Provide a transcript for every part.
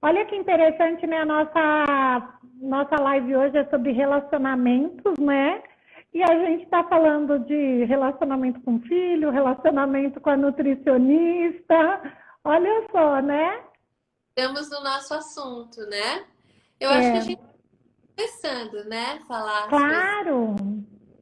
Olha que interessante, né? A nossa live hoje é sobre relacionamentos, né? E a gente está falando de relacionamento com o filho, relacionamento com a nutricionista. Olha só, né? Estamos no nosso assunto, né? Eu acho que a É, gente está começando, né? Falar as coisas claro.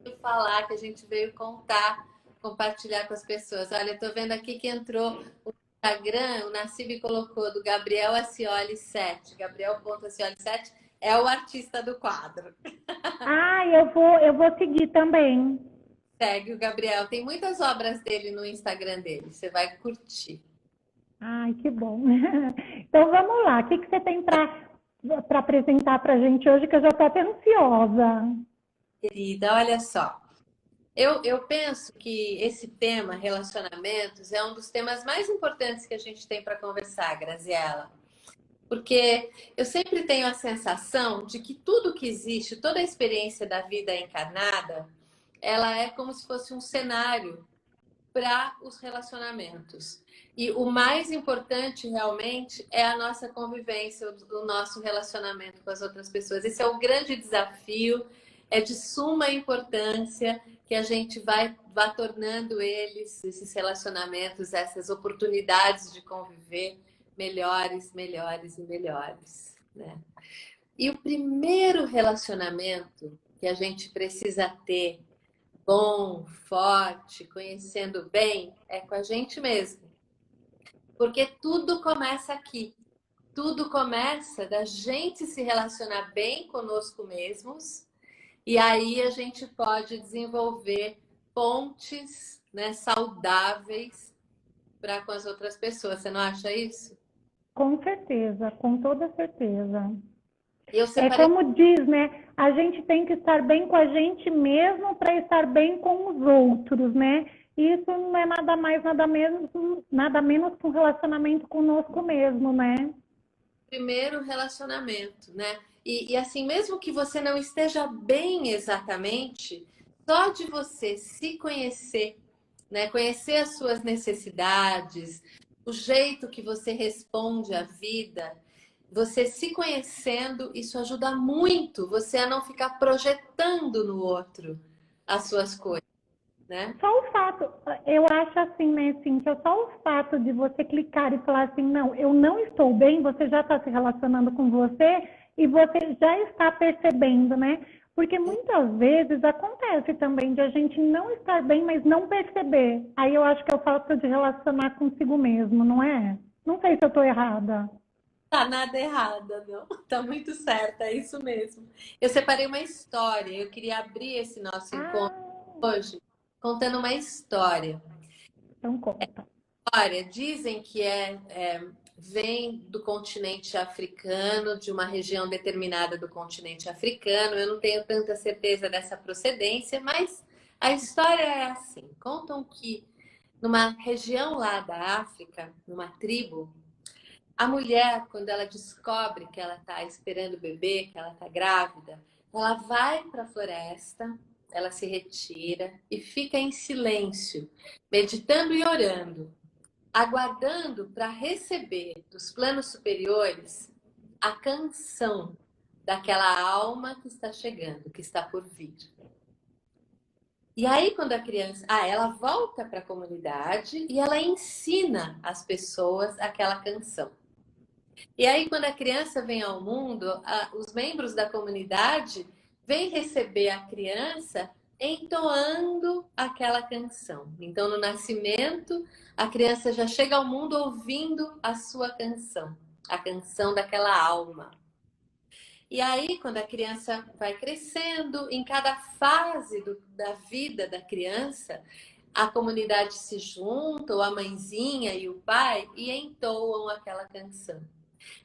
que falar, que a gente veio contar, compartilhar com as pessoas. Olha, eu tô vendo aqui que entrou o Instagram, o Nassib colocou do Gabriel Ascioli 7. Gabriel.ascioli 7 é o artista do quadro. Ah, eu vou seguir também. Segue o Gabriel. Tem muitas obras dele no Instagram dele. Você vai curtir. Ai, que bom. Então vamos lá. O que você tem para apresentar para a gente hoje, que eu já estou até ansiosa? Querida, olha só. Eu penso que esse tema, relacionamentos, é um dos temas mais importantes que a gente tem para conversar, Graziela. Porque eu sempre tenho a sensação de que tudo que existe, toda a experiência da vida encarnada, ela é como se fosse um cenário para os relacionamentos. E o mais importante realmente é a nossa convivência, o nosso relacionamento com as outras pessoas. Esse é o grande desafio, é de suma importância que a gente vá tornando esses relacionamentos, essas oportunidades de conviver melhores, melhores e melhores, né? E o primeiro relacionamento que a gente precisa ter bom, forte, conhecendo bem, é com a gente mesmo. Porque tudo começa aqui. Tudo começa da gente se relacionar bem conosco mesmos, e aí a gente pode desenvolver pontes, né, saudáveis para com as outras pessoas. Você não acha isso? Com certeza, com toda certeza. Eu É separei como diz, né? A gente tem que estar bem com a gente mesmo para estar bem com os outros, né? E isso não é nada mais, nada menos que um relacionamento conosco mesmo, né? o primeiro relacionamento, né? E assim, mesmo que você não esteja bem exatamente, só de você se conhecer, né? Conhecer as suas necessidades, o jeito que você responde à vida, você se conhecendo, isso ajuda muito você a não ficar projetando no outro as suas coisas, né? Só o fato, eu acho assim, né, assim, que é só o fato de você clicar e falar assim, não, eu não estou bem, você já está se relacionando com você e você já está percebendo, né? Porque muitas vezes acontece também de a gente não estar bem, mas não perceber. Aí eu acho que é o fato de relacionar consigo mesmo, não é? Não sei se eu estou errada. Tá nada errada, não. Tá muito certa, é isso mesmo. Eu separei uma história, eu queria abrir esse nosso encontro Ah, hoje contando uma história. então conta. Olha, dizem que vem do continente africano, de uma região determinada do continente africano. Eu não tenho tanta certeza dessa procedência, mas a história é assim. Contam que numa região lá da África, numa tribo, a mulher, quando ela descobre que ela está esperando o bebê, que ela está grávida, ela vai para a floresta, ela se retira e fica em silêncio, meditando e orando, aguardando para receber dos planos superiores a canção daquela alma que está chegando, que está por vir. E aí, quando a criança. Ela volta para a comunidade e ela ensina as pessoas aquela canção. E aí, quando a criança vem ao mundo, os membros da comunidade vêm receber a criança entoando aquela canção. Então, no nascimento, a criança já chega ao mundo ouvindo a sua canção, a canção daquela alma. E aí, quando a criança vai crescendo, em cada fase da vida da criança, a comunidade se junta, ou a mãezinha e o pai, e entoam aquela canção.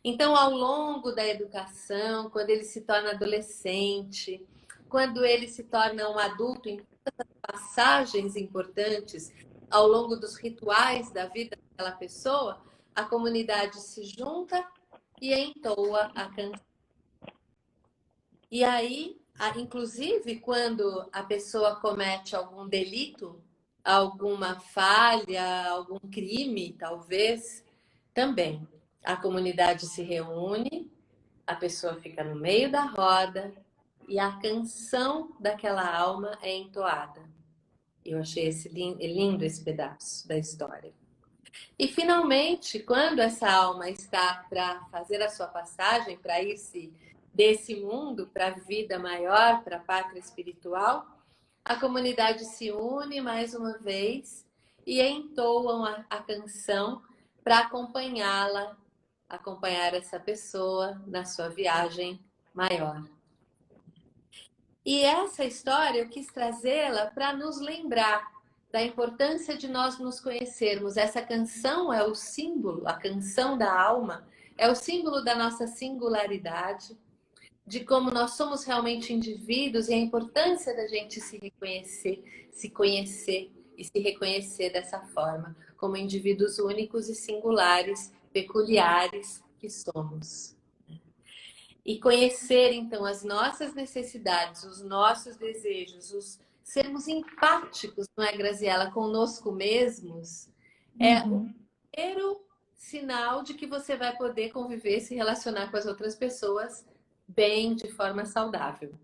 Então, ao longo da educação, quando ele se torna adolescente, quando ele se torna um adulto, em passagens importantes ao longo dos rituais da vida daquela pessoa, a comunidade se junta e entoa a canção. E aí, inclusive, quando a pessoa comete algum delito, alguma falha, algum crime, talvez, também. A comunidade se reúne, a pessoa fica no meio da roda e a canção daquela alma é entoada. Eu achei lindo esse pedaço da história. E finalmente, quando essa alma está para fazer a sua passagem, para ir-se desse mundo para a vida maior, para a pátria espiritual, a comunidade se une mais uma vez e entoam a canção para acompanhá-la, acompanhar essa pessoa na sua viagem maior. E essa história eu quis trazê-la para nos lembrar da importância de nós nos conhecermos. Essa canção é o símbolo, a canção da alma, é o símbolo da nossa singularidade, de como nós somos realmente indivíduos e a importância da gente se reconhecer, se conhecer e se reconhecer dessa forma, como indivíduos únicos e singulares, peculiares que somos. E conhecer, então, as nossas necessidades, os nossos desejos, sermos empáticos, não é, Graziela, conosco mesmos, é o primeiro sinal de que você vai poder conviver, se relacionar com as outras pessoas bem, de forma saudável.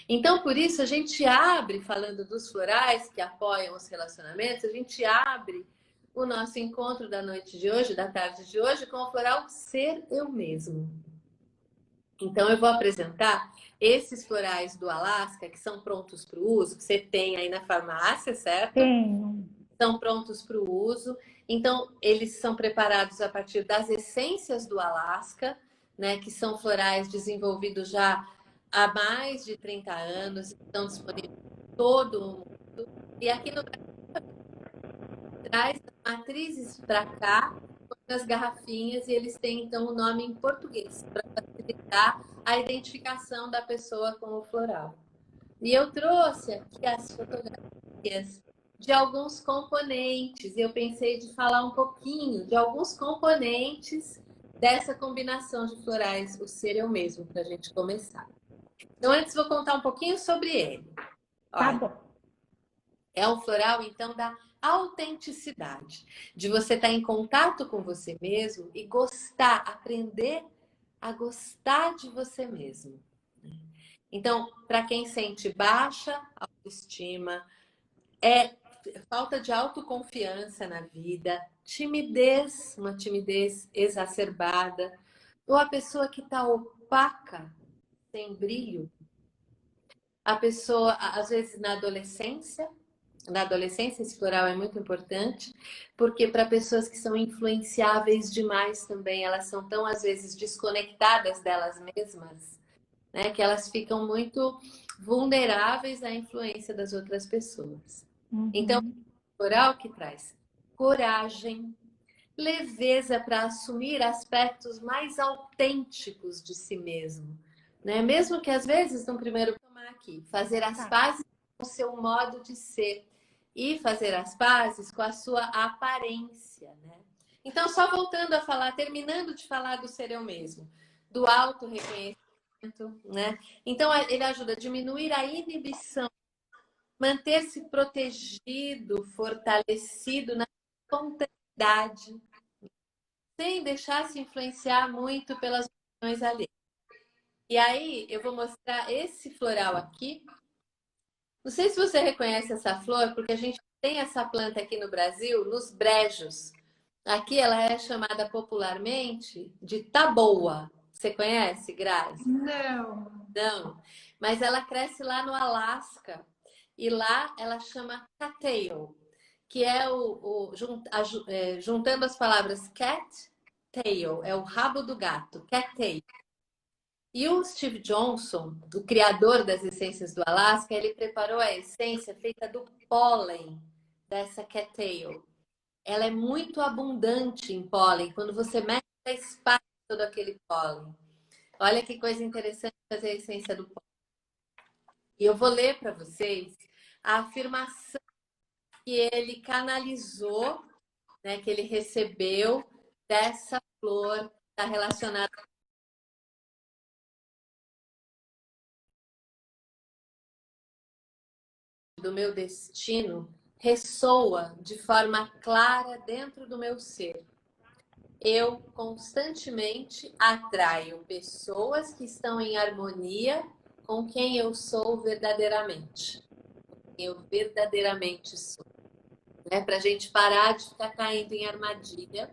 Então, por isso, a gente abre, falando dos florais que apoiam os relacionamentos, a gente abre o nosso encontro da noite de hoje, da tarde de hoje, com o floral Ser Eu Mesmo. Então, eu vou apresentar esses florais do Alasca, que são prontos para o uso, que você tem aí na farmácia, certo? Tenho. São prontos para o uso. Então, eles são preparados a partir das essências do Alasca, né, que são florais desenvolvidos já há mais de 30 anos, estão disponíveis em todo o mundo. E aqui no Brasil, traz as matrizes para cá, nas garrafinhas, e eles têm, então, o nome em português, para facilitar a identificação da pessoa com o floral. E eu trouxe aqui as fotografias de alguns componentes. Eu pensei de falar um pouquinho de alguns componentes dessa combinação de florais, o Ser Eu Mesmo, para a gente começar. Então, antes vou contar um pouquinho sobre ele. Tá Olha, bom. é um floral, então, da autenticidade, de você estar em contato com você mesmo e gostar, aprender a gostar de você mesmo. Então, para quem sente baixa autoestima, falta de autoconfiança na vida, timidez, uma timidez exacerbada, ou a pessoa que está opaca, sem brilho, a pessoa, às vezes, na adolescência esse floral é muito importante, porque para pessoas que são influenciáveis demais também, elas são tão, às vezes, desconectadas delas mesmas, né, que elas ficam muito vulneráveis à influência das outras pessoas. Então, o floral que traz coragem, leveza para assumir aspectos mais autênticos de si mesmo, né? Mesmo que às vezes, no primeiro tomar aqui, fazer as pazes com o seu modo de ser e fazer as pazes com a sua aparência, né? Então, só voltando a falar, terminando de falar do Ser Eu Mesmo, do auto-reconhecimento, né? Então, ele ajuda a diminuir a inibição, manter-se protegido, fortalecido na espontaneidade, sem deixar se influenciar muito pelas opiniões alheias. E aí, eu vou mostrar esse floral aqui. Não sei se você reconhece essa flor, porque a gente tem essa planta aqui no Brasil, nos brejos. Aqui ela é chamada popularmente de taboa. Você conhece, Grazi? Não. Não. Mas ela cresce lá no Alasca. E lá ela chama cattail, que é juntando as palavras cat, tail, é o rabo do gato, cattail. E o Steve Johnson, o criador das essências do Alasca, ele preparou a essência feita do pólen dessa cattail. Ela é muito abundante em pólen. Quando você mexe, espalha todo aquele pólen. Olha que coisa interessante fazer a essência do pólen. E eu vou ler para vocês a afirmação que ele canalizou, né, que ele recebeu dessa flor, está relacionada do meu destino, ressoa de forma clara dentro do meu ser. eu constantemente atraio pessoas que estão em harmonia com quem eu sou verdadeiramente. Eu verdadeiramente sou. Né? Para a gente parar de ficar caindo em armadilha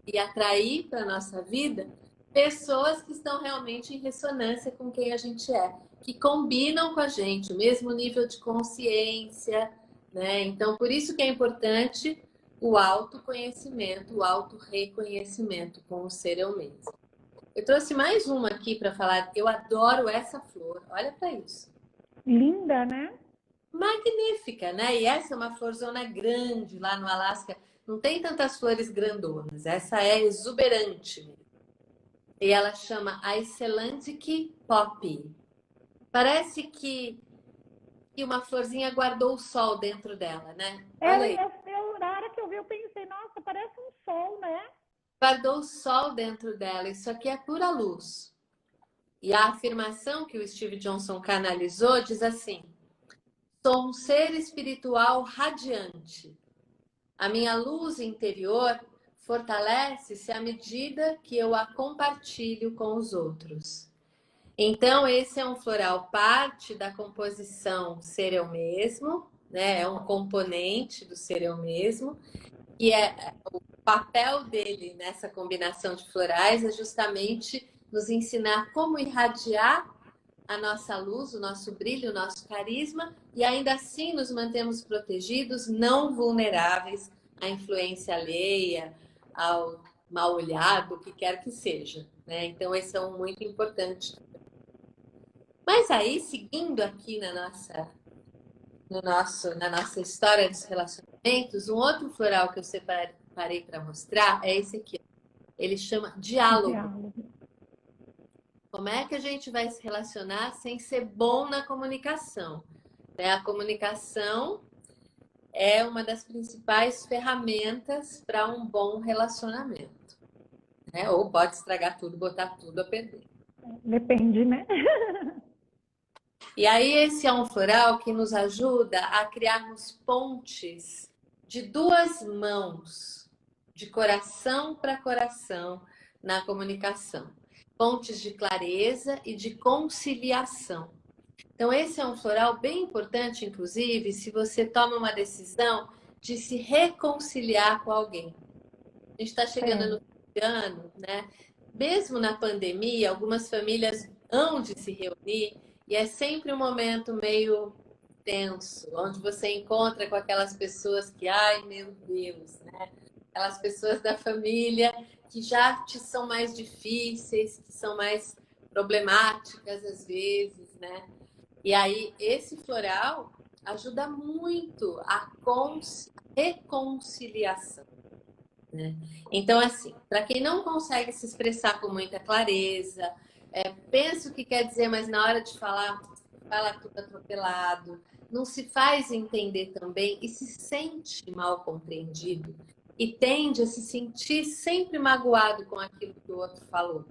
e atrair para a nossa vida pessoas que estão realmente em ressonância com quem a gente é, que combinam com a gente, o mesmo nível de consciência, né? Então, por isso que é importante o autoconhecimento, o autorreconhecimento com o ser eu mesmo. Eu trouxe mais uma aqui para falar. Eu adoro essa flor. Olha para isso. Linda, né? Magnífica, né? E essa é uma florzona grande lá no Alasca. Não tem tantas flores grandonas. Essa é exuberante. E ela chama Icelandic Poppy. Parece que uma florzinha guardou o sol dentro dela, né? Olha aí. Na hora que eu vi, eu pensei, nossa, parece um sol, né? Guardou o sol dentro dela. Isso aqui é pura luz. E a afirmação que o Steve Johnson canalizou diz assim: sou um ser espiritual radiante. A minha luz interior fortalece-se à medida que eu a compartilho com os outros. Então, esse é um floral parte da composição ser eu mesmo, né? É um componente do ser eu mesmo. E o papel dele nessa combinação de florais é justamente nos ensinar como irradiar a nossa luz, o nosso brilho, o nosso carisma, e ainda assim nos mantemos protegidos, não vulneráveis à influência alheia, ao mal olhado, o que quer que seja, né? Então, esse é um muito importante. Mas aí, seguindo aqui na nossa história dos relacionamentos, um outro floral que eu separei para mostrar é esse aqui. Ele chama diálogo. Como é que a gente vai se relacionar sem ser bom na comunicação? A comunicação é uma das principais ferramentas para um bom relacionamento. Né? Ou pode estragar tudo, botar tudo a perder. Depende, né? E aí esse é um floral que nos ajuda a criarmos pontes de duas mãos, de coração para coração na comunicação. Pontes de clareza e de conciliação. Então, esse é um floral bem importante, inclusive, se você toma uma decisão de se reconciliar com alguém. A gente está chegando no fim de ano, né? Mesmo na pandemia, algumas famílias hão de se reunir e é sempre um momento meio tenso, onde você encontra com aquelas pessoas que, ai meu Deus, né? Aquelas pessoas da família que já te são mais difíceis, que são mais problemáticas às vezes, né? E aí, esse floral ajuda muito a reconciliação. Né? Então, assim, para quem não consegue se expressar com muita clareza, pensa o que quer dizer, mas na hora de falar, fala tudo atropelado, não se faz entender também e se sente mal compreendido e tende a se sentir sempre magoado com aquilo que o outro falou.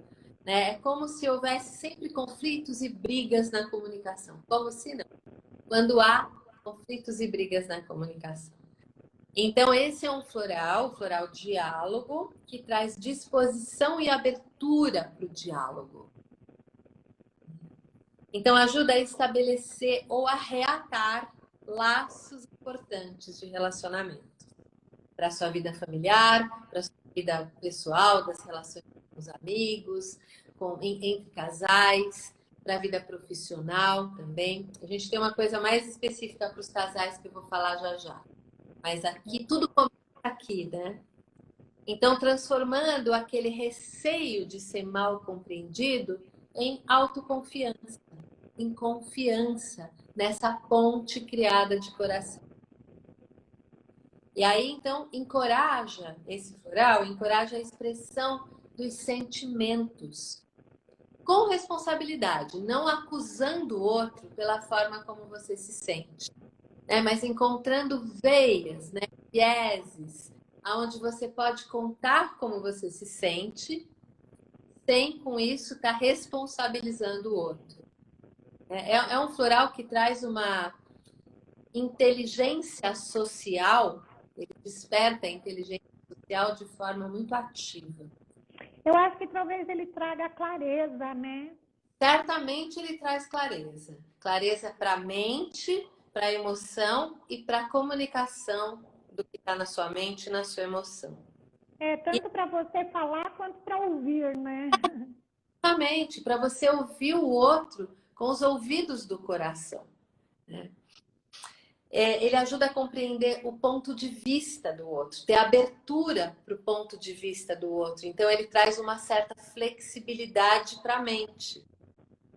Né? É como se houvesse sempre conflitos e brigas na comunicação. Como se não. Quando há conflitos e brigas na comunicação. Então, esse é um floral, o floral diálogo, que traz disposição e abertura para o diálogo. Então, ajuda a estabelecer ou a reatar laços importantes de relacionamento. Para a sua vida familiar, para a sua vida pessoal, das relações com os amigos, entre casais, para a vida profissional também. A gente tem uma coisa mais específica para os casais que eu vou falar já já. Mas aqui, tudo começa aqui, né? Então, transformando aquele receio de ser mal compreendido em autoconfiança, em confiança nessa ponte criada de coração. E aí, então, encoraja esse floral, encoraja a expressão dos sentimentos com responsabilidade, não acusando o outro pela forma como você se sente. Mas encontrando veias, né, vieses, onde você pode contar como você se sente, sem com isso estar responsabilizando o outro. É um floral que traz uma inteligência social, ele desperta a inteligência social de forma muito ativa. Eu acho que talvez ele traga clareza, né? Certamente ele traz clareza. Clareza para a mente, para a emoção e para a comunicação do que está na sua mente e na sua emoção. É tanto para você falar quanto para ouvir, né? Exatamente, para você ouvir o outro com os ouvidos do coração, né? Ele ajuda a compreender o ponto de vista do outro, ter abertura para o ponto de vista do outro. Então, ele traz uma certa flexibilidade para a mente,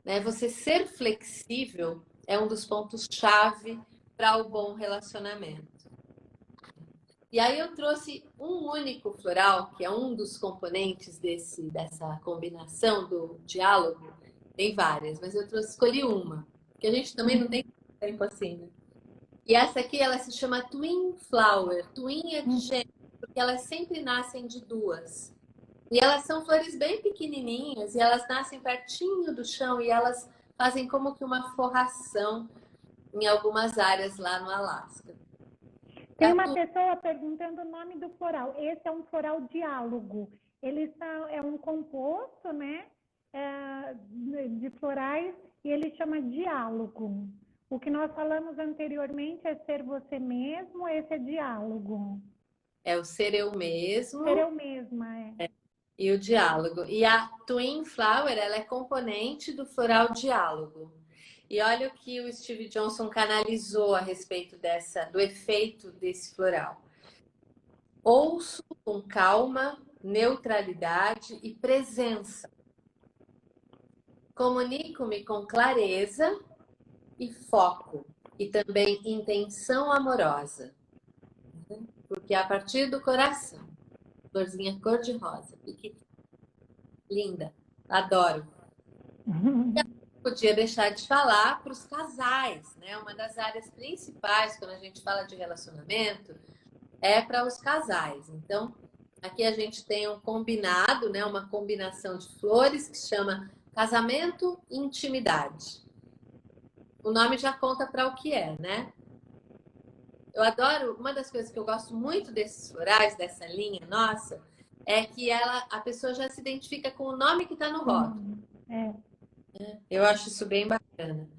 né? Você ser flexível é um dos pontos-chave para o bom relacionamento. E aí eu trouxe um único floral, que é um dos componentes dessa combinação do diálogo. Tem várias, mas escolhi uma, porque a gente também não tem tempo assim, né? E essa aqui, ela se chama Twin Flower. Twin é de gêmeo, porque elas sempre nascem de duas. E elas são flores bem pequenininhas, e elas nascem pertinho do chão, e elas fazem como que uma forração em algumas áreas lá no Alasca. Tem uma pessoa perguntando o nome do floral. Esse é um floral diálogo. É um composto, né, de florais, e ele chama diálogo. O que nós falamos anteriormente é ser você mesmo, esse é diálogo. É o ser eu mesmo. Ser eu mesma, é. E o diálogo. E a Twin Flower, ela é componente do floral diálogo. E olha o que o Steve Johnson canalizou a respeito do efeito desse floral. Ouço com calma, neutralidade e presença. Comunico-me com clareza e foco. E também intenção amorosa. Porque é a partir do coração. Florzinha cor-de-rosa. Linda. Adoro. Podia deixar de falar para os casais, né? Uma das áreas principais quando a gente fala de relacionamento é para os casais. Então, aqui a gente tem um combinado, né? Uma combinação de flores que chama casamento e intimidade. O nome já conta para o que é, né? Eu adoro, uma das coisas que eu gosto muito desses florais, dessa linha nossa, é que a pessoa já se identifica com o nome que está no rótulo. Eu acho isso bem bacana.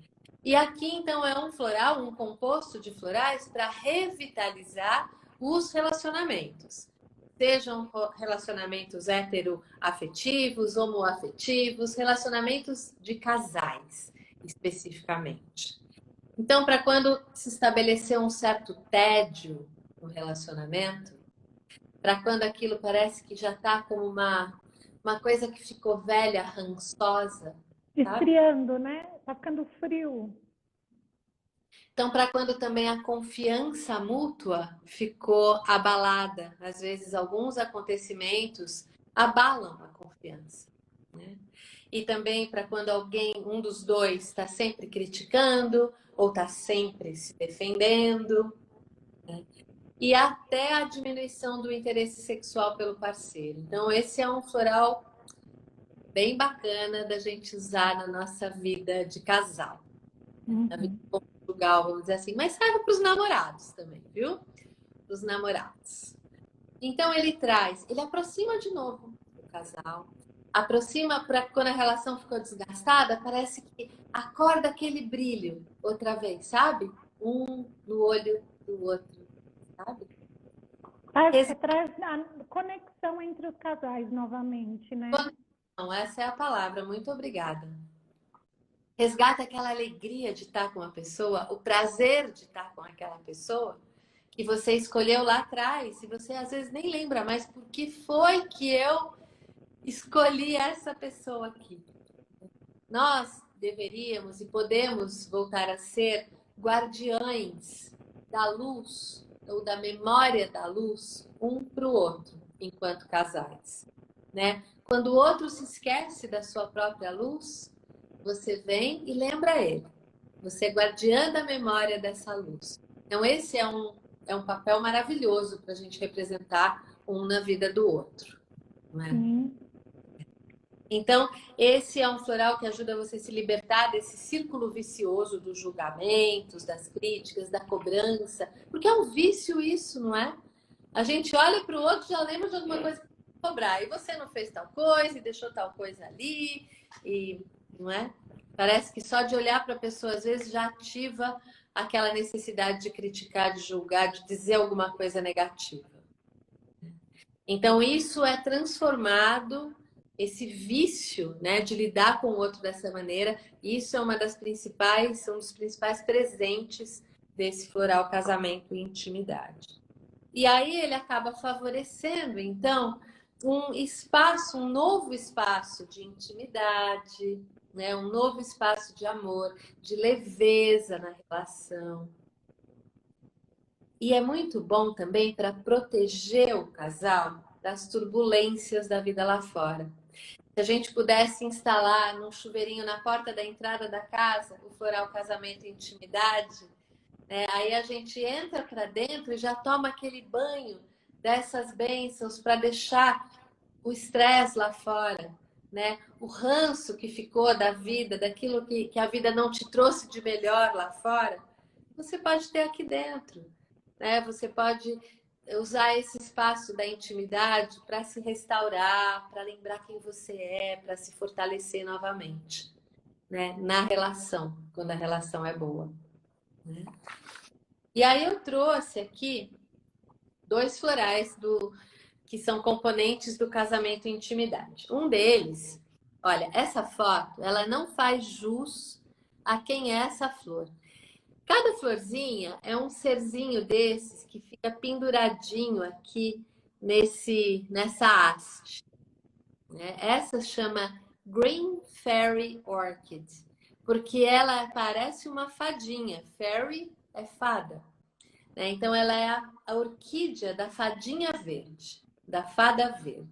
E aqui, então, é um floral, um composto de florais para revitalizar os relacionamentos. Sejam relacionamentos heteroafetivos, homoafetivos, relacionamentos de casais, especificamente. Então, para quando se estabelecer um certo tédio no relacionamento, para quando aquilo parece que já está como uma coisa que ficou velha, rançosa, esfriando, né? Tá ficando frio. Então, para quando também a confiança mútua ficou abalada, às vezes alguns acontecimentos abalam a confiança, né? E também para quando um dos dois está sempre criticando ou está sempre se defendendo, né? E até a diminuição do interesse sexual pelo parceiro. Então, esse é um floral bem bacana da gente usar na nossa vida de casal, na vida conjugal, vamos dizer assim, mas serve para os namorados também, viu? Para os namorados. Então ele aproxima de novo o casal, aproxima para quando a relação ficou desgastada, parece que acorda aquele brilho outra vez, sabe? Um no olho do outro, sabe? Traz a conexão entre os casais novamente, né? Conexão, essa é a palavra, muito obrigada. Resgata aquela alegria de estar com a pessoa, o prazer de estar com aquela pessoa que você escolheu lá atrás, e você às vezes nem lembra mais por que foi que eu escolhi essa pessoa aqui. Nós deveríamos e podemos voltar a ser guardiães da luz ou da memória da luz um para o outro, enquanto casais, né? Quando o outro se esquece da sua própria luz, você vem e lembra ele. Você é guardiã da memória dessa luz. Então, esse é um papel maravilhoso para a gente representar um na vida do outro, não é? Então, esse é um floral que ajuda você a se libertar desse círculo vicioso dos julgamentos, das críticas, da cobrança. Porque é um vício isso, não é? A gente olha para o outro e já lembra de alguma coisa que cobrar. E você não fez tal coisa e deixou tal coisa ali. E, não é? Parece que só de olhar para a pessoa, às vezes, já ativa aquela necessidade de criticar, de julgar, de dizer alguma coisa negativa. Então, isso é transformado, esse vício, né, de lidar com o outro dessa maneira, isso é um dos principais presentes desse floral casamento e intimidade. E aí ele acaba favorecendo, então, um novo espaço de intimidade, né, um novo espaço de amor, de leveza na relação. E é muito bom também para proteger o casal das turbulências da vida lá fora. Se a gente pudesse instalar num chuveirinho na porta da entrada da casa o floral casamento e intimidade, né? Aí a gente entra para dentro e já toma aquele banho dessas bênçãos para deixar o estresse lá fora, né? O ranço que ficou da vida, daquilo que a vida não te trouxe de melhor lá fora, você pode ter aqui dentro. Né? Você pode usar esse espaço da intimidade para se restaurar, para lembrar quem você é, para se fortalecer novamente, né? Na relação, quando a relação é boa. Né? E aí eu trouxe aqui 2 florais que são componentes do casamento e intimidade. Um deles, olha, essa foto, ela não faz jus a quem é essa flor. Cada florzinha é um serzinho desses que fica penduradinho aqui nessa haste. Né? Essa chama Green Fairy Orchid, porque ela parece uma fadinha. Fairy é fada. Né? Então, ela é a orquídea da fadinha verde, da fada verde.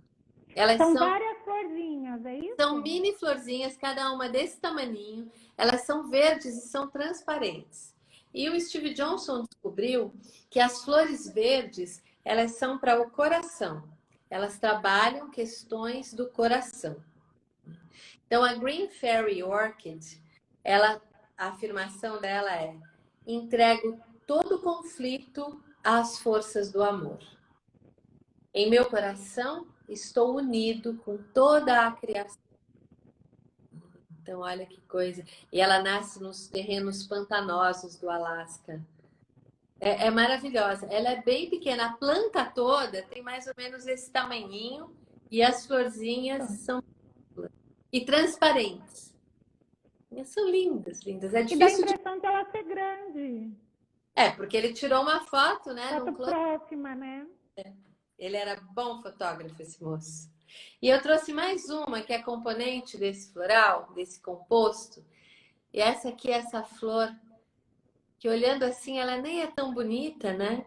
Elas são várias florzinhas, é isso? São mini florzinhas, cada uma desse tamaninho. Elas são verdes e são transparentes. E o Steve Johnson descobriu que as flores verdes, elas são para o coração. Elas trabalham questões do coração. Então, a Green Fairy Orchid, a afirmação dela é: entrego todo conflito às forças do amor. Em meu coração, estou unido com toda a criação. Então, olha que coisa. E ela nasce nos terrenos pantanosos do Alasca. É maravilhosa. Ela é bem pequena. A planta toda tem mais ou menos esse tamanhinho. E as florzinhas são e transparentes. São lindas, lindas. É difícil. E dá a impressão de ela ser grande. Porque ele tirou uma foto, né? Foto próxima, né? Ele era bom fotógrafo, esse moço. E eu trouxe mais uma que é componente desse floral, desse composto. E essa aqui é essa flor, que olhando assim, ela nem é tão bonita, né?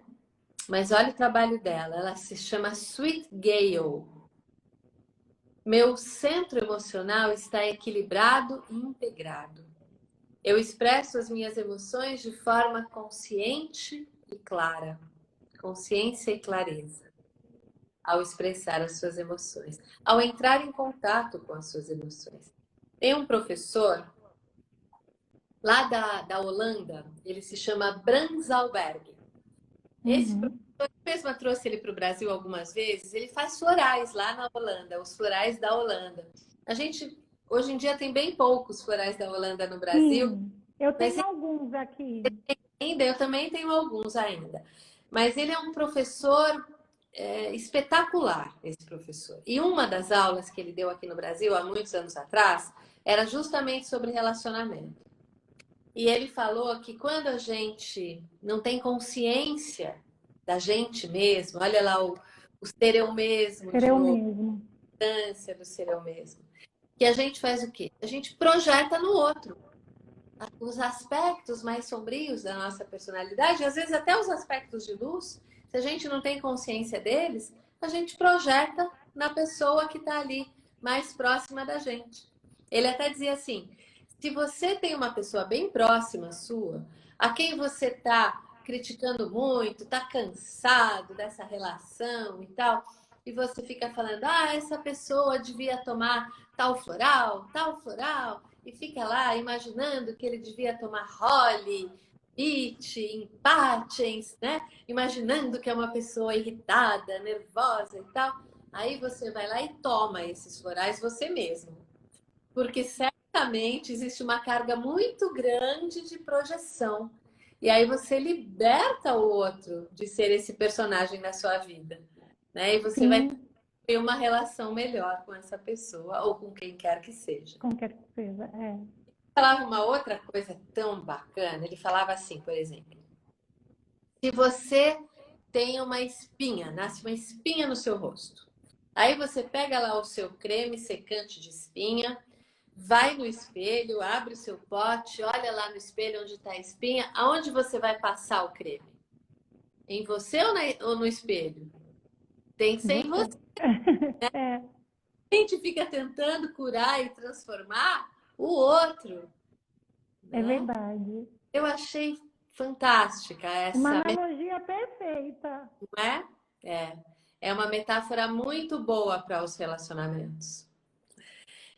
Mas olha o trabalho dela. Ela se chama Sweet Gale. Meu centro emocional está equilibrado e integrado. Eu expresso as minhas emoções de forma consciente e clara. Consciência e clareza. Ao expressar as suas emoções, ao entrar em contato com as suas emoções. Tem um professor lá da Holanda, ele se chama Brans Alberg. Esse professor, eu mesma trouxe ele para o Brasil algumas vezes, ele faz florais lá na Holanda, os florais da Holanda. A gente, hoje em dia, tem bem poucos florais da Holanda no Brasil. Sim, eu tenho alguns aqui. Eu também tenho alguns ainda. Mas ele é um professor espetacular, esse professor. E uma das aulas que ele deu aqui no Brasil, há muitos anos atrás, era justamente sobre relacionamento. E ele falou que quando a gente não tem consciência da gente mesmo, olha lá o ser eu mesmo, Ser eu mesmo. A importância do ser eu mesmo. Que a gente faz o quê? A gente projeta no outro os aspectos mais sombrios da nossa personalidade, às vezes até os aspectos de luz. Se a gente não tem consciência deles, a gente projeta na pessoa que está ali, mais próxima da gente. Ele até dizia assim, se você tem uma pessoa bem próxima sua, a quem você está criticando muito, está cansado dessa relação e tal, e você fica falando, essa pessoa devia tomar tal floral, e fica lá imaginando que ele devia tomar Holly, Beach, Patchens, né? Imaginando que é uma pessoa irritada, nervosa e tal. Aí você vai lá e toma esses florais você mesmo. Porque certamente existe uma carga muito grande de projeção. E aí você liberta o outro de ser esse personagem na sua vida, né? E você vai Sim, ter uma relação melhor com essa pessoa ou com quem quer que seja. como quer que seja. É. Falava uma outra coisa tão bacana, ele falava assim, por exemplo, se você tem uma espinha, nasce uma espinha no seu rosto, aí você pega lá o seu creme secante de espinha, vai no espelho, abre o seu pote, olha lá no espelho onde está a espinha, aonde você vai passar o creme? Em você ou no espelho? Tem que ser em Você. você. É, A gente fica tentando curar e transformar o outro, é né? verdade. Eu achei fantástica Uma essa analogia perfeita. metáfora, é uma metáfora muito boa para os relacionamentos.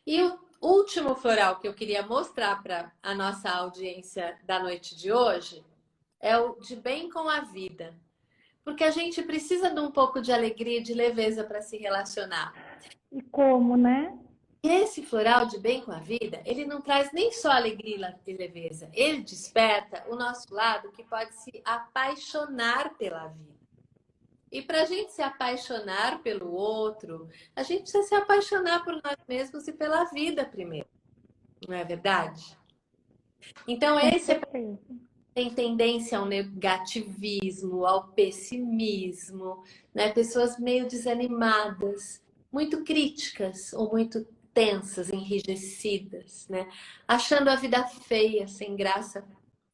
E o último floral que eu queria mostrar para a nossa audiência da noite de hoje é o de bem com a vida. Porque a gente precisa de um pouco de alegria e de leveza para se relacionar. E como, né? E esse floral de bem com a vida, ele não traz nem só alegria e leveza, ele desperta o nosso lado que pode se apaixonar pela vida. E para a gente se apaixonar pelo outro, a gente precisa se apaixonar por nós mesmos e pela vida primeiro, não é verdade? Então, Com esse certeza. tem tendência ao negativismo, ao pessimismo, né? Pessoas meio desanimadas, muito críticas ou muito tensas, enrijecidas, né? Achando a vida feia, sem graça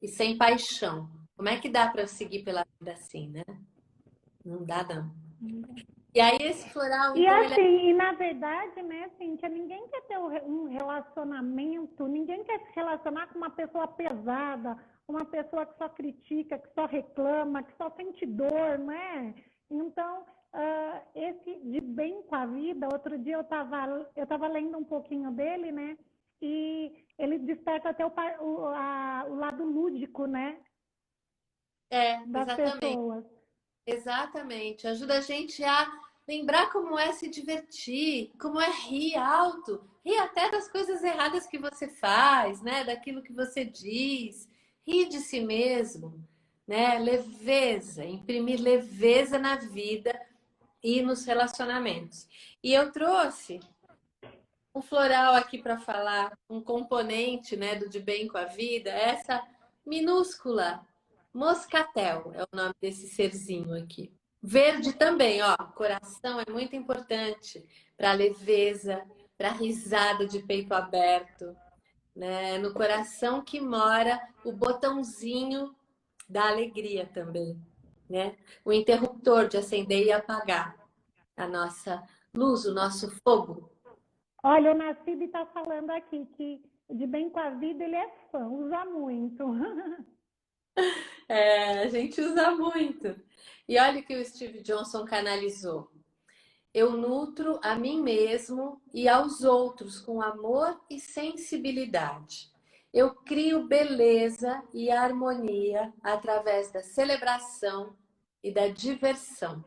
e sem paixão. Como é que dá para seguir pela vida assim, né? Não dá, não. E aí esse floral, E então, ele é... assim, e na verdade, né, Cíntia, ninguém quer ter um relacionamento, ninguém quer se relacionar com uma pessoa pesada, uma pessoa que só critica, que só reclama, que só sente dor, né? Então, esse de bem com a vida, outro dia eu tava lendo um pouquinho dele, né? E ele desperta até o lado lúdico, né? Das Exatamente. pessoas. Exatamente. Ajuda a gente a lembrar como é se divertir, como é rir alto, rir até das coisas erradas que você faz, né? Daquilo que você diz, rir de si mesmo, né? Leveza, imprimir leveza na vida e nos relacionamentos. E eu trouxe um floral aqui para falar, um componente, né, do De Bem com a Vida, essa minúscula moscatel é o nome desse serzinho aqui. Verde também, ó, coração é muito importante para leveza, para risada de peito aberto, né? No coração que mora o botãozinho da alegria também, né? O interruptor de acender e apagar a nossa luz, o nosso fogo. Olha, o Nassib está falando aqui que de bem com a vida ele é fã, usa muito. É, a gente usa muito. E olha o que o Steve Johnson canalizou. Eu nutro a mim mesmo e aos outros com amor e sensibilidade. Eu crio beleza e harmonia através da celebração e da diversão,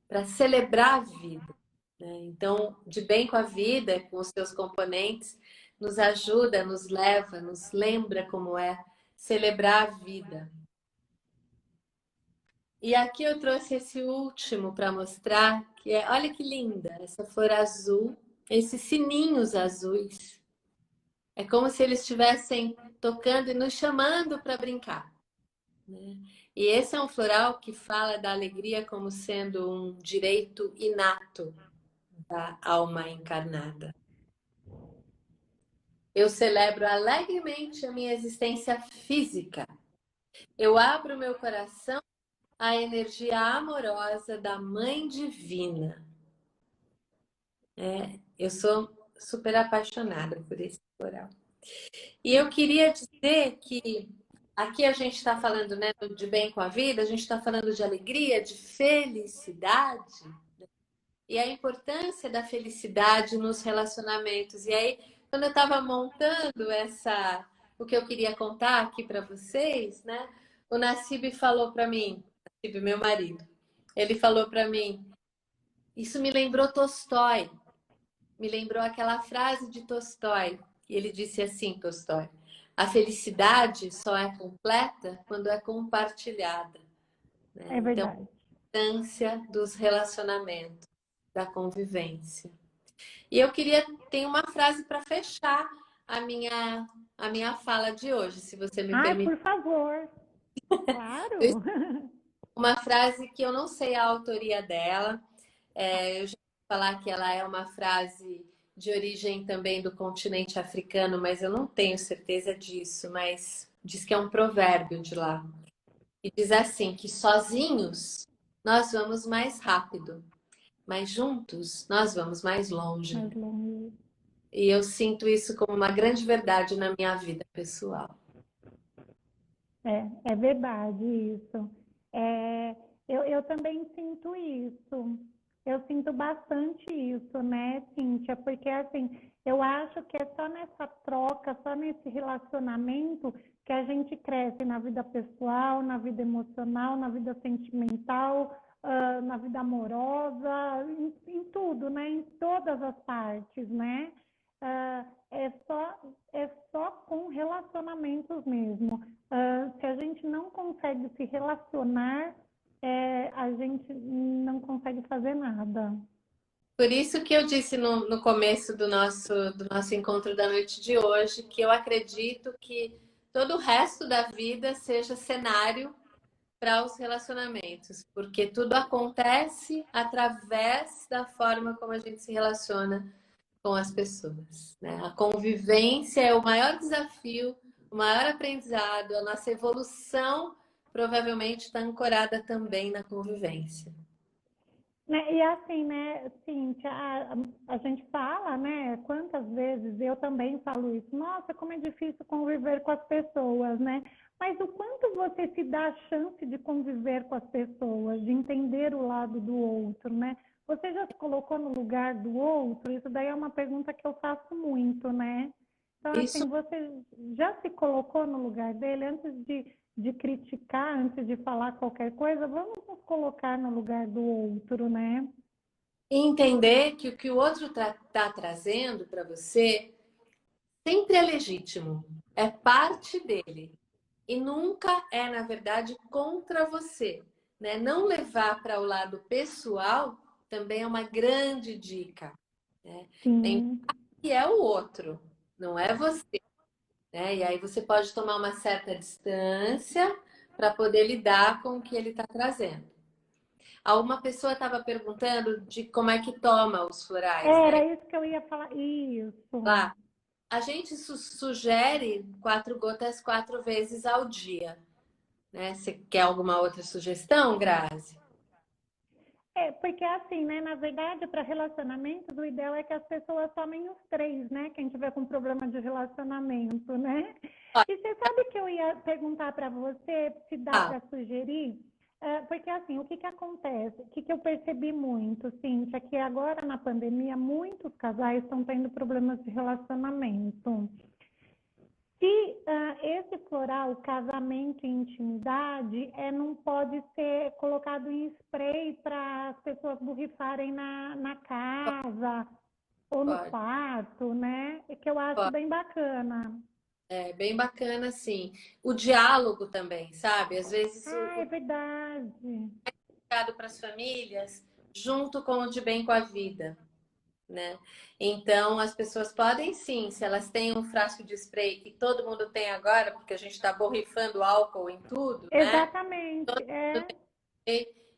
para celebrar a vida, né? Então, de bem com a vida, com os seus componentes, nos ajuda, nos leva, nos lembra como é celebrar a vida. E aqui eu trouxe esse último para mostrar, que é, olha que linda, essa flor azul, esses sininhos azuis. É como se eles estivessem tocando e nos chamando para brincar, né? E esse é um floral que fala da alegria como sendo um direito inato da alma encarnada. Eu celebro alegremente a minha existência física. Eu abro meu coração à energia amorosa da Mãe Divina. Eu sou super apaixonada por esse floral. E eu queria dizer que aqui a gente está falando, né, de bem com a vida, a gente está falando de alegria, de felicidade, e a importância da felicidade nos relacionamentos. E aí, quando eu estava montando o que eu queria contar aqui para vocês, né, o Nassib falou para mim, Nassib, meu marido, ele falou para mim, Isso me lembrou Tolstói, me lembrou aquela frase de Tolstói. E ele disse assim, Tolstói: a felicidade só é completa quando é compartilhada, né? É Então, verdade. a importância dos relacionamentos, da convivência. E eu queria ter uma frase para fechar a minha fala de hoje, se você me Ai, permite. por favor. Claro. Uma frase que eu não sei a autoria dela. Eu já vou falar que ela é uma frase de origem também do continente africano, mas eu não tenho certeza disso, mas diz que é um provérbio de lá. E diz assim, que sozinhos nós vamos mais rápido, mas juntos nós vamos mais longe. Mais longe. E eu sinto isso como uma grande verdade na minha vida pessoal. É verdade isso. É, eu também sinto isso. Eu sinto bastante isso, né, Cíntia? Porque, assim, eu acho que é só nessa troca, só nesse relacionamento que a gente cresce na vida pessoal, na vida emocional, na vida sentimental, na vida amorosa, em tudo, né? Em todas as partes, né? Ah, é só com relacionamentos mesmo. Se a gente não consegue se relacionar, a gente não consegue fazer nada. Por isso que eu disse no começo do nosso encontro da noite de hoje, que eu acredito que todo o resto da vida seja cenário para os relacionamentos, porque tudo acontece através da forma como a gente se relaciona com as pessoas, né? A convivência é o maior desafio, o maior aprendizado, a nossa evolução provavelmente está ancorada também na convivência. Né? E assim, né, Cíntia, a gente fala, né, quantas vezes eu também falo isso, nossa, como é difícil conviver com as pessoas, né? Mas o quanto você se dá a chance de conviver com as pessoas, de entender o lado do outro, né? Você já se colocou no lugar do outro? Isso daí é uma pergunta que eu faço muito, né? Então, Isso assim, você já se colocou no lugar dele antes de criticar, antes de falar qualquer coisa? Vamos nos colocar no lugar do outro, né? e entender que o que o outro está trazendo para você sempre é legítimo, é parte dele e nunca é, na verdade, contra você, né? Não levar para o lado pessoal também é uma grande dica, né? Lembrar Sim, que é o outro, não é você, né? E aí você pode tomar uma certa distância para poder lidar com o que ele está trazendo. Uma pessoa estava perguntando de como é que toma os florais, né? era isso que eu ia falar. Isso. Lá, a gente sugere 4 gotas 4 vezes ao dia, né? Você quer alguma outra sugestão, Grazi? Porque assim, né? Na verdade, para relacionamentos, o ideal é que as pessoas tomem os três, né? Quem tiver com problema de relacionamento, né? E você sabe que eu ia perguntar para você se dá Ah, para sugerir? Porque assim, o que que acontece? O que que eu percebi muito, Cíntia, que agora na pandemia muitos casais estão tendo problemas de relacionamento. Se esse floral, casamento e intimidade, não pode ser colocado em spray para as pessoas borrifarem na casa ou no pode, quarto, né? Que eu acho pode. bem bacana. É bem bacana, sim. O diálogo também, sabe? Às vezes Ah, é o verdade. recado para as famílias, junto com o de bem com a vida, né? Então, as pessoas podem sim, se elas têm um frasco de spray que todo mundo tem agora, porque a gente está borrifando álcool em tudo, né? Exatamente.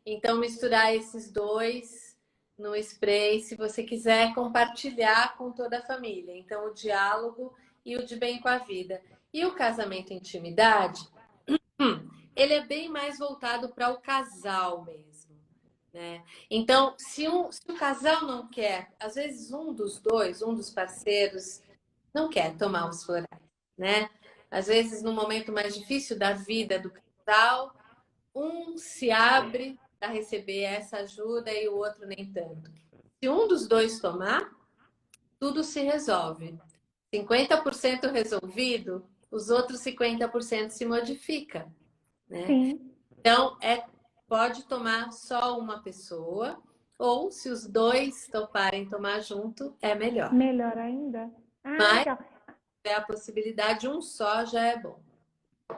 Então, misturar esses dois no spray, se você quiser compartilhar com toda a família. Então, o diálogo e o de bem com a vida. E o casamento e intimidade, ele é bem mais voltado para o casal mesmo, né? Então, se o casal não quer, às vezes um dos dois, um dos parceiros, não quer tomar os florais, né? Às vezes, no momento mais difícil da vida do casal, um se abre para receber essa ajuda e o outro nem tanto. Se um dos dois tomar, tudo se resolve. 50% resolvido, os outros 50% se modifica, né? Sim. Então, pode tomar só uma pessoa, ou se os dois toparem tomar junto, é melhor. Melhor ainda? Ah, Mas legal. se é a possibilidade, um só já é bom.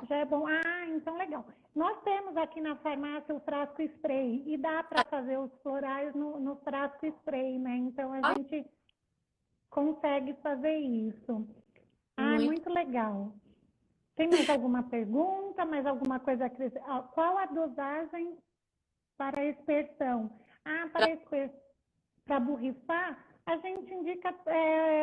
Já é bom. Ah, então legal. Nós temos aqui na farmácia o frasco spray e dá para fazer os florais no frasco spray, né? Então a gente consegue fazer isso. Ah, Muito. muito legal. Tem mais alguma pergunta? Mais alguma coisa a acrescentar? Qual a dosagem para aspersão? Ah, para borrifar, a gente indica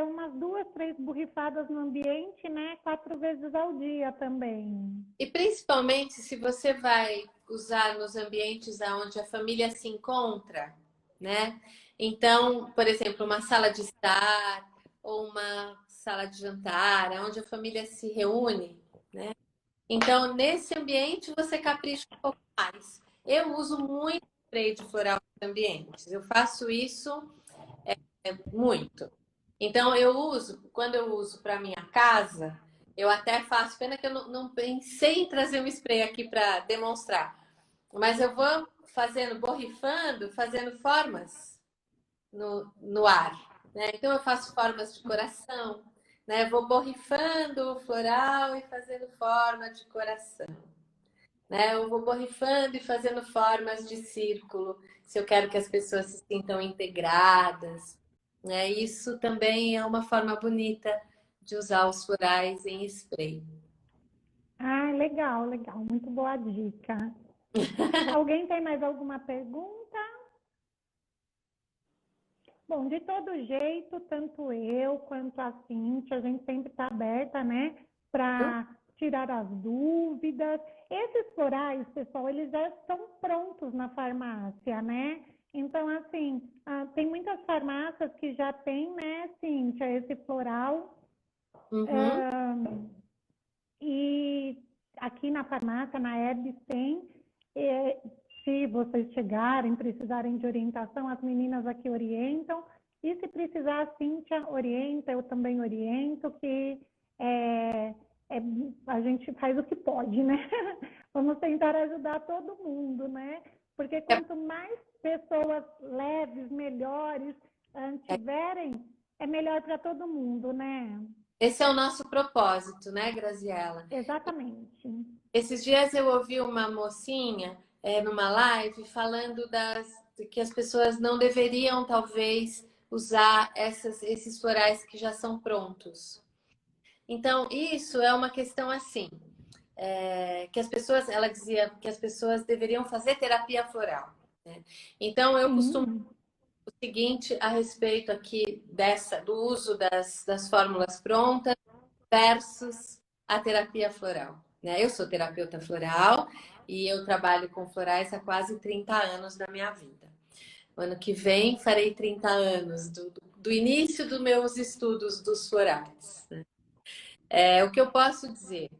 umas 2, 3 borrifadas no ambiente, né? 4 vezes ao dia também. E principalmente se você vai usar nos ambientes onde a família se encontra, né? Então, por exemplo, uma sala de estar ou uma sala de jantar, onde a família se reúne, né? Então, nesse ambiente, você capricha um pouco mais. Eu uso muito spray de floral nos ambientes. Eu faço isso muito. Então, quando eu uso para minha casa, eu até faço, pena que eu não pensei em trazer um spray aqui para demonstrar, mas eu vou fazendo, borrifando, fazendo formas no ar, né? Então, eu faço formas de coração, né? Vou borrifando o floral e fazendo forma de coração, né? Eu vou borrifando e fazendo formas de círculo, se eu quero que as pessoas se sintam integradas, né? Isso também é uma forma bonita de usar os florais em spray. Ah, legal, legal. Muito boa dica. Alguém tem mais alguma pergunta? Bom, de todo jeito, tanto eu quanto a Cíntia, a gente sempre está aberta, né, para tirar as dúvidas. Esses florais, pessoal, eles já estão prontos na farmácia, né? Então, assim, tem muitas farmácias que já tem, né, Cíntia, esse floral. Uhum. E aqui na farmácia, na Herbs, tem. E, se vocês chegarem, precisarem de orientação, as meninas aqui orientam. E se precisar, a Cíntia orienta, eu também oriento, que é, a gente faz o que pode, né? Vamos tentar ajudar todo mundo, né? Porque quanto mais pessoas leves, melhores tiverem, é melhor para todo mundo, né? Esse é o nosso propósito, né, Graziela? Exatamente. Esses dias eu ouvi uma mocinha numa live falando que as pessoas não deveriam, talvez, usar esses florais que já são prontos. Então, isso é uma questão assim, que as pessoas, ela dizia que as pessoas deveriam fazer terapia floral, né? Então, eu costumo Sim. o seguinte a respeito aqui do uso das fórmulas prontas versus a terapia floral, né? Eu sou terapeuta floral e eu trabalho com florais há quase 30 anos da minha vida. O ano que vem farei 30 anos do início dos meus estudos dos florais. O que eu posso dizer?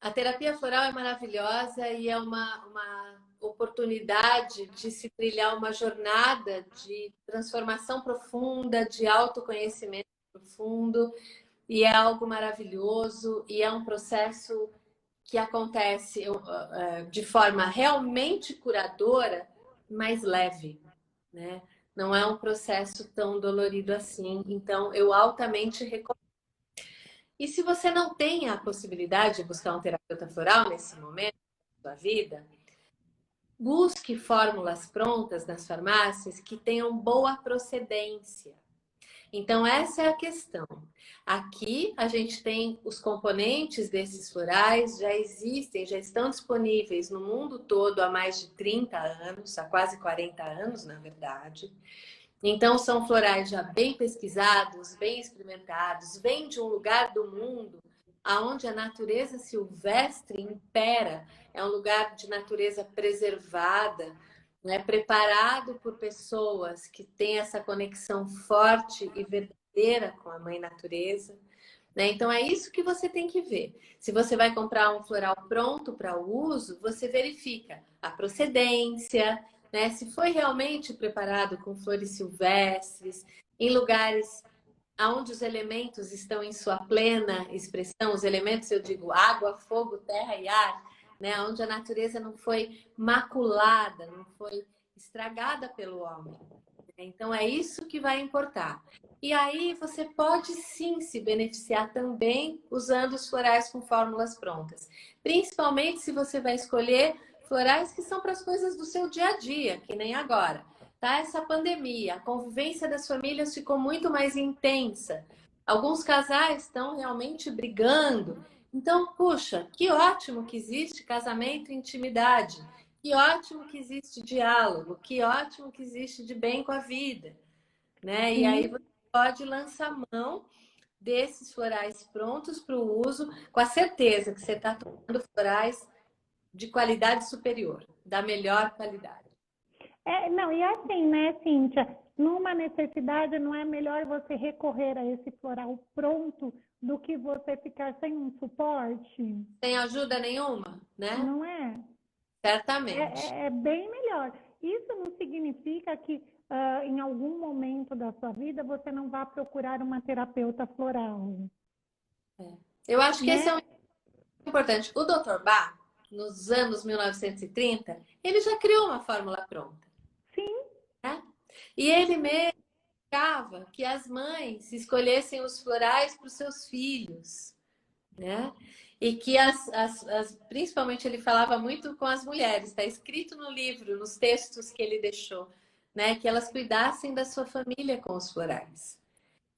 A terapia floral é maravilhosa e é uma oportunidade de se trilhar uma jornada de transformação profunda, de autoconhecimento profundo, e é algo maravilhoso e é um processo que acontece de forma realmente curadora, mas leve, né? Não é um processo tão dolorido assim. Então, eu altamente recomendo. E se você não tem a possibilidade de buscar um terapeuta floral nesse momento da sua vida, busque fórmulas prontas nas farmácias que tenham boa procedência. Então, essa é a questão. Aqui a gente tem os componentes desses florais, já existem, já estão disponíveis no mundo todo há mais de 30 anos, há quase 40 anos, na verdade. Então, são florais já bem pesquisados, bem experimentados, vêm de um lugar do mundo onde a natureza silvestre impera, é um lugar de natureza preservada, né, preparado por pessoas que têm essa conexão forte e verdadeira com a mãe natureza. Né? Então, é isso que você tem que ver. Se você vai comprar um floral pronto para o uso, você verifica a procedência, né? Se foi realmente preparado com flores silvestres, em lugares onde os elementos estão em sua plena expressão, os elementos, eu digo, água, fogo, terra e ar, né? Onde a natureza não foi maculada, não foi estragada pelo homem. Então é isso que vai importar. E aí você pode sim se beneficiar também usando os florais com fórmulas prontas. Principalmente se você vai escolher florais que são para as coisas do seu dia a dia, que nem agora. Tá? Essa pandemia, a convivência das famílias ficou muito mais intensa. Alguns casais estão realmente brigando. Então, puxa, que ótimo que existe casamento e intimidade. Que ótimo que existe diálogo. Que ótimo que existe de bem com a vida, né? E aí você pode lançar mão desses florais prontos para o uso, com a certeza que você está tomando florais de qualidade superior, da melhor qualidade. Não, e assim, né, Cíntia? Numa necessidade, não é melhor você recorrer a esse floral pronto do que você ficar sem um suporte? Sem ajuda nenhuma, né? Não é? Certamente. É bem melhor. Isso não significa que em algum momento da sua vida você não vá procurar uma terapeuta floral, Eu acho que esse é um né? importante. O Dr. Bach, nos anos 1930, ele já criou uma fórmula pronta, Sim, né? E ele mesmo indicava que as mães escolhessem os florais para os seus filhos, né? E que principalmente ele falava muito com as mulheres, está escrito no livro, nos textos que ele deixou, né? Que elas cuidassem da sua família com os florais.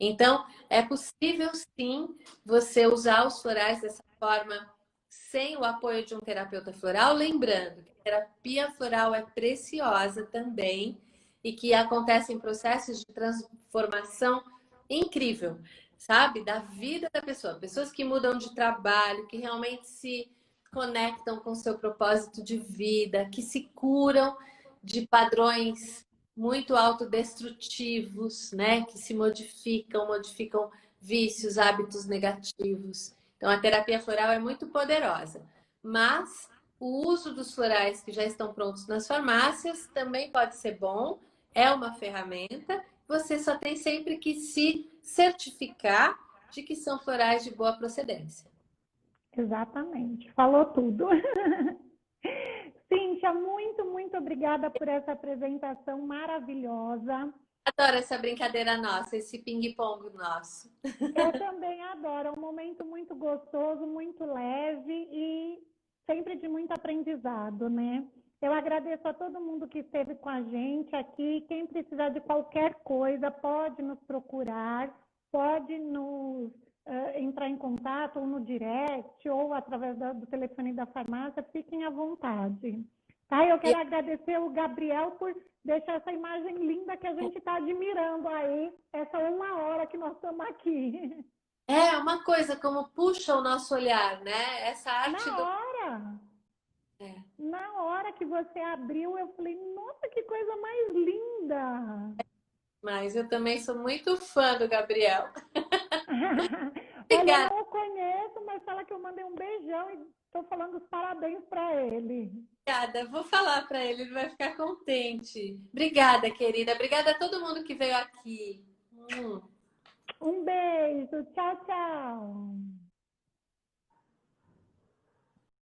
Então, é possível sim você usar os florais dessa forma sem o apoio de um terapeuta floral, lembrando que a terapia floral é preciosa também e que acontecem processos de transformação incrível, sabe? Da vida da pessoa. Pessoas que mudam de trabalho, que realmente se conectam com o seu propósito de vida, que se curam de padrões muito autodestrutivos, né? Que se modificam vícios, hábitos negativos. Então, a terapia floral é muito poderosa. Mas o uso dos florais que já estão prontos nas farmácias também pode ser bom, é uma ferramenta. Você só tem sempre que se certificar de que são florais de boa procedência. exatamente. Falou tudo. Cíntia, muito, muito obrigada por essa apresentação maravilhosa. Adoro essa brincadeira nossa, esse ping-pong nosso. Eu também adoro, é um momento muito gostoso, muito leve e sempre de muito aprendizado, né? Eu agradeço a todo mundo que esteve com a gente aqui. Quem precisar de qualquer coisa, pode nos procurar, pode nos entrar em contato ou no direct ou através do telefone da farmácia. Fiquem à vontade. Tá? Eu quero agradecer o Gabriel por deixar essa imagem linda que a gente está admirando aí, essa 1 hora que nós estamos aqui. É uma coisa como puxa o nosso olhar, né? Essa arte Na do. hora, É. na hora que você abriu, eu falei, nossa, que coisa mais linda! Mas eu também sou muito fã do Gabriel. Olha, eu Obrigada, não o conheço, mas fala que eu mandei um beijão e estou falando os parabéns para ele. obrigada. Vou falar para ele, ele vai ficar contente. Obrigada, querida. Obrigada a todo mundo que veio aqui. Um beijo, tchau, tchau.